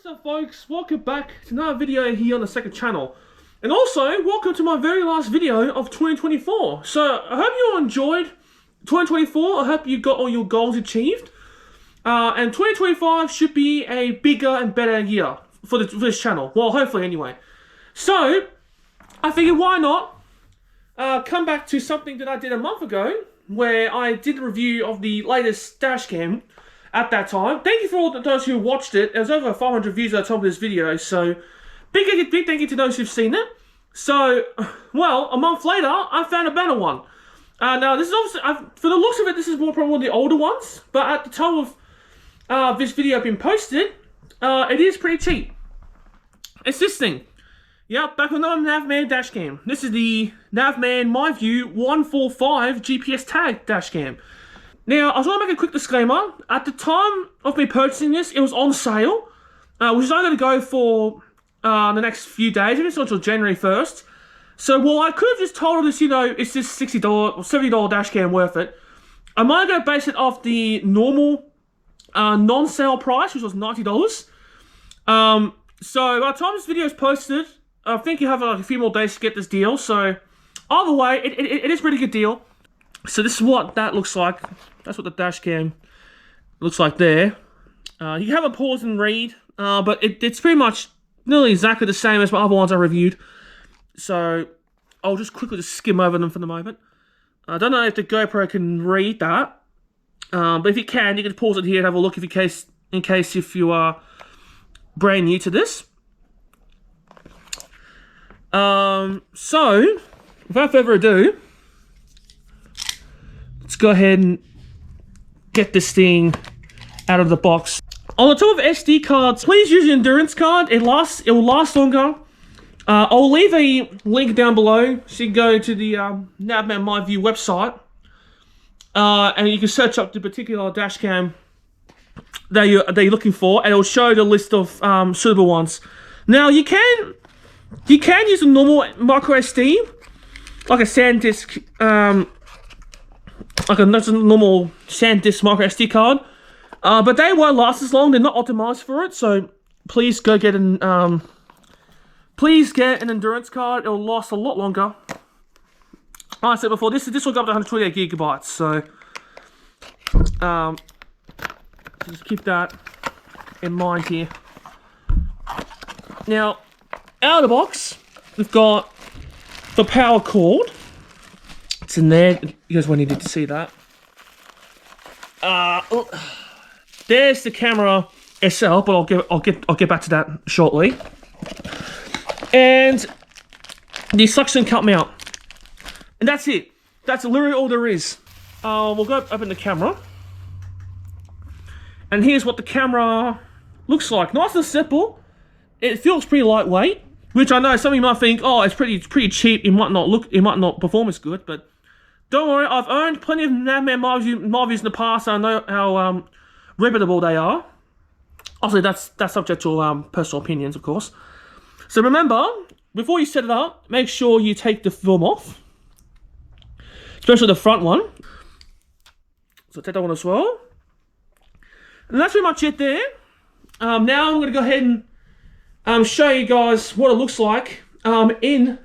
What's up, folks? Welcome back to another video here on the second channel. And also, welcome to my very last video of 2024. So, I hope you all enjoyed 2024. I hope you got all your goals achieved. And 2025 should be a bigger and better year for this channel. Well, hopefully anyway. So, I figured why not come back to something that I did a month ago, where I did a review of the latest dash cam at that time. Thank you for all those who watched it. There was over 500 views at the top of this video, so big thank you to those who've seen it. So, well, a month later, I found a better one. Now, this is obviously, for the looks of it, this is more probably one of the older ones, but at the time of this video being posted, it is pretty cheap. It's this thing. Yep, back with another Navman dash cam. This is the Navman MyView 145 GPS tag dash cam. Now, I was going to make a quick disclaimer. At the time of me purchasing this, it was on sale, which is only going to go for the next few days. It's not until January 1st. So, while I could have just told her this, you know, it's just $60 or $70 dash cam worth it, I'm going to go base it off the normal non-sale price, which was $90. So, by the time this video is posted, I think you have like a few more days to get this deal. So, either way, it is a pretty good deal. So this is what that looks like. That's what the dash cam looks like there. You can have a pause and read, but it's pretty much nearly exactly the same as my other ones I reviewed. So I'll just quickly skim over them for the moment. I don't know if the GoPro can read that, but if you can pause it here and have a look in case if you are brand new to this. So without further ado, let's go ahead and get this thing out of the box. On the top of SD cards, please use your endurance card. It will last longer. I'll leave a link down below so you can go to the Navman MyView website, and you can search up the particular dash cam that you're looking for, and it'll show the list of suitable ones. Now you can use a normal micro SD, like a SanDisk. Like a normal SanDisk micro SD card, but they won't last as long. They're not optimized for it, so please go get an endurance card. It'll last a lot longer. Like I said before, this will go up to 128 gigabytes. So just keep that in mind here. Now, out of the box, we've got the power cord. It's in there. You guys needed to see that. There's the camera itself, but I'll get back to that shortly. And the suction cup mount, and that's it. That's literally all there is. We'll go open the camera, and here's what the camera looks like. Nice and simple. It feels pretty lightweight, which I know some of you might think, oh, it's pretty cheap. It might not perform as good, but don't worry, I've owned plenty of Navman MyViews in the past, and I know how reputable they are. Obviously, that's subject to personal opinions, of course. So remember, before you set it up, make sure you take the film off, especially the front one. So take that one as well. And that's pretty much it there. Now I'm going to go ahead and show you guys what it looks like in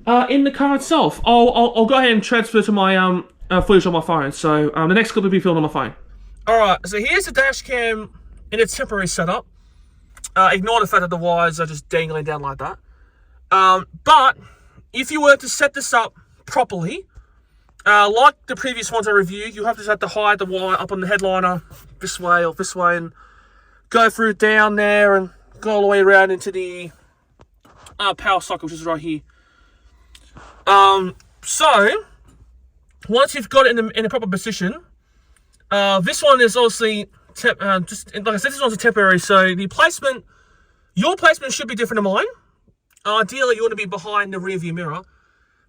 the car itself. I'll go ahead and transfer to my footage on my phone. So the next clip will be filmed on my phone. Alright, so here's the dash cam in its temporary setup. Ignore the fact that the wires are just dangling down like that. But if you were to set this up properly, like the previous ones I reviewed, you have to hide the wire up on the headliner this way or this way, and go through down there and go all the way around into the power socket, which is right here. So once you've got it in a proper position, this one is obviously just like I said, this one's a temporary. So your placement should be different to mine. Ideally, you want to be behind the rear view mirror,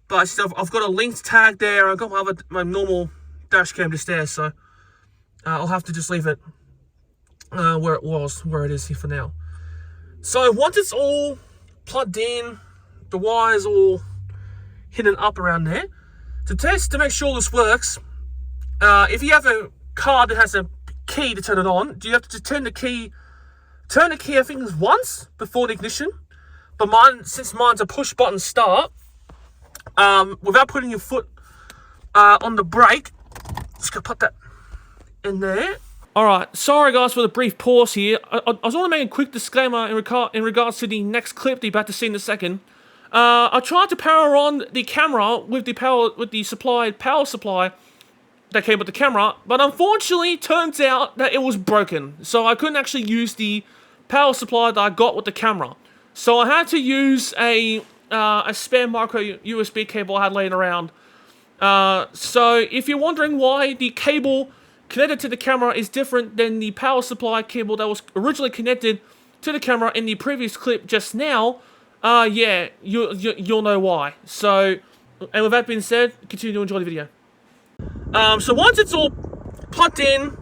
but I've got a linked tag there. I've got my normal dash cam just there, so I'll have to just leave it where it is here for now. So once it's all plugged in, the wires all hidden up around there, to make sure this works, if you have a card that has a key to turn it on, you have to turn the key turn the key, I think, once before the ignition. But since mine's a push button start, without putting your foot on the brake, just gonna put that in there. Alright, sorry guys for the brief pause here. I just want to make a quick disclaimer in regards to the next clip that you're about to see in a second. I tried to power on the camera with the supplied power supply that came with the camera, but unfortunately turns out that it was broken. So I couldn't actually use the power supply that I got with the camera. So I had to use a spare micro USB cable I had laying around. So if you're wondering why the cable connected to the camera is different than the power supply cable that was originally connected to the camera in the previous clip just now, yeah, you'll know why. So, and with that being said, continue to enjoy the video. So once it's all plugged in,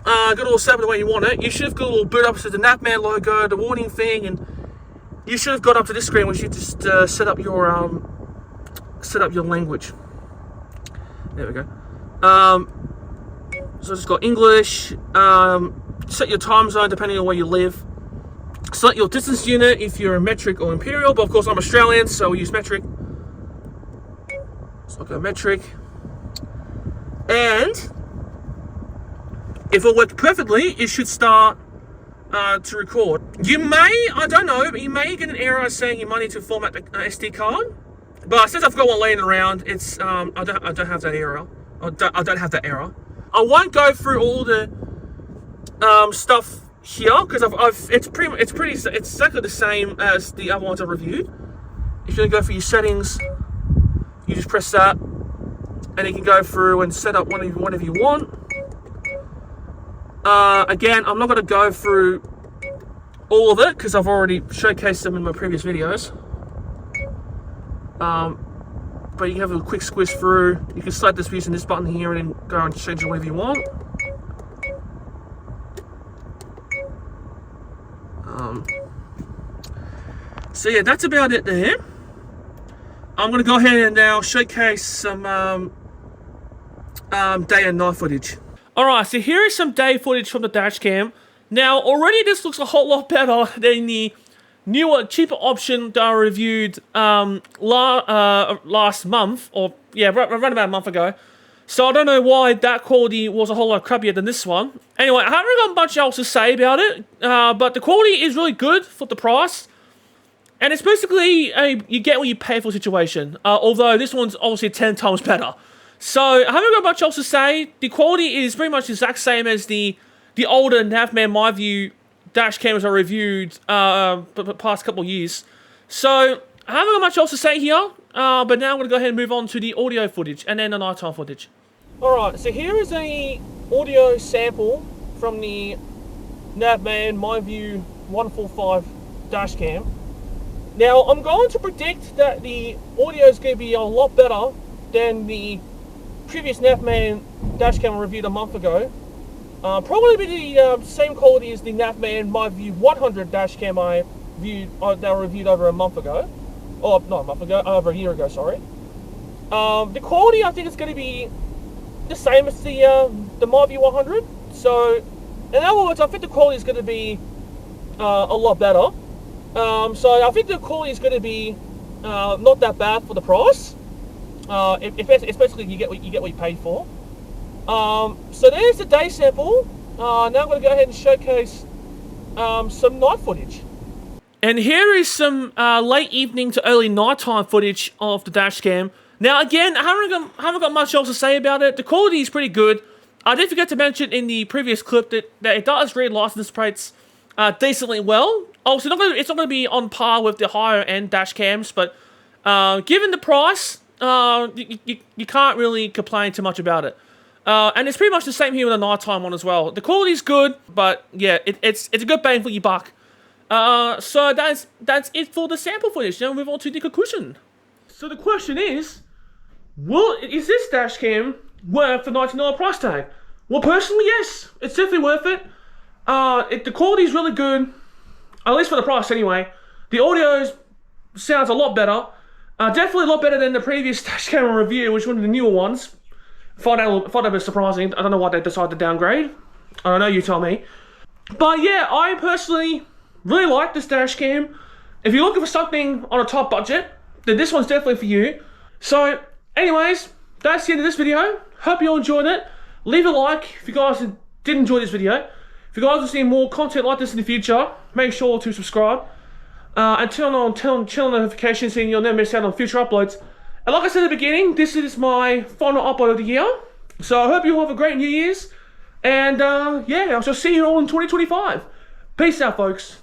got it all set up the way you want it, you should have got a little boot up to the Navman logo, the warning thing, and you should have got up to this screen, which you just set up your language. There we go. So it's got English, set your time zone depending on where you live. Select your distance unit if you're a metric or imperial, but of course I'm Australian, so we use metric. So I'll go metric. And if it worked perfectly, it should start to record. You may, I don't know, but you may get an error saying you might need to format the SD card. But since I've got one laying around, it's I don't have that error. I don't have that error. I won't go through all the stuff here because it's exactly the same as the other ones I reviewed. If you go for your settings, you just press that, and you can go through and set up whatever you want. Again, I'm not going to go through all of it because I've already showcased them in my previous videos. But you can have a quick squish through. You can select this using this button here and then go and change it whatever you want. So yeah, that's about it there. I'm going to go ahead and now showcase some day and night footage. Alright, so here is some day footage from the dash cam. Now, already this looks a whole lot better than the newer, cheaper option that I reviewed last month, or yeah, around about a month ago. So I don't know why that quality was a whole lot crappier than this one. Anyway, I haven't got much else to say about it, but the quality is really good for the price. And it's basically you get what you pay for situation, although this one's obviously 10 times better. So I haven't got much else to say. The quality is pretty much the exact same as the older Navman MyView dash cameras I reviewed the past couple of years. So I haven't got much else to say here, but now I'm going to go ahead and move on to the audio footage and then the nighttime footage. Alright, so here is a audio sample from the Navman MyView 145 dash cam. Now I'm going to predict that the audio is going to be a lot better than the previous Navman dash cam I reviewed a month ago. Probably be the same quality as the Navman MyView 100 dash cam I reviewed over a month ago. Oh, not a month ago, over a year ago, sorry. The quality I think is going to be the same as the MyView 100. So, in other words, I think the quality is going to be a lot better. So I think the quality is going to be not that bad for the price. Especially you get what you paid for. So there's the day sample. Now I'm going to go ahead and showcase some night footage. And here is some late evening to early nighttime footage of the dash cam. Now again, I haven't got much else to say about it. The quality is pretty good. I did forget to mention in the previous clip that it does read license plates decently well. Obviously, it's not going to be on par with the higher end dash cams, but given the price, you can't really complain too much about it. And it's pretty much the same here with the nighttime one as well. The quality's good, but yeah, it's a good bang for your buck. So that's it for the sample footage. Now we move on to the conclusion. So the question is this dash cam worth the $99 price tag? Well, personally, yes, it's definitely worth it. The quality's really good, at least for the price anyway. The audio sounds a lot better. Definitely a lot better than the previous dash cam review, which was one of the newer ones. I find that a bit surprising. I don't know why they decided to downgrade. I don't know, you tell me. But yeah, I personally really like this dash cam. If you're looking for something on a top budget, then this one's definitely for you. So anyways, that's the end of this video. Hope you all enjoyed it. Leave a like if you guys did enjoy this video. If you guys want to see more content like this in the future, make sure to subscribe. And turn on channel notifications so you'll never miss out on future uploads. And like I said at the beginning, this is my final upload of the year. So I hope you all have a great New Year's. And yeah, I shall see you all in 2025. Peace out, folks.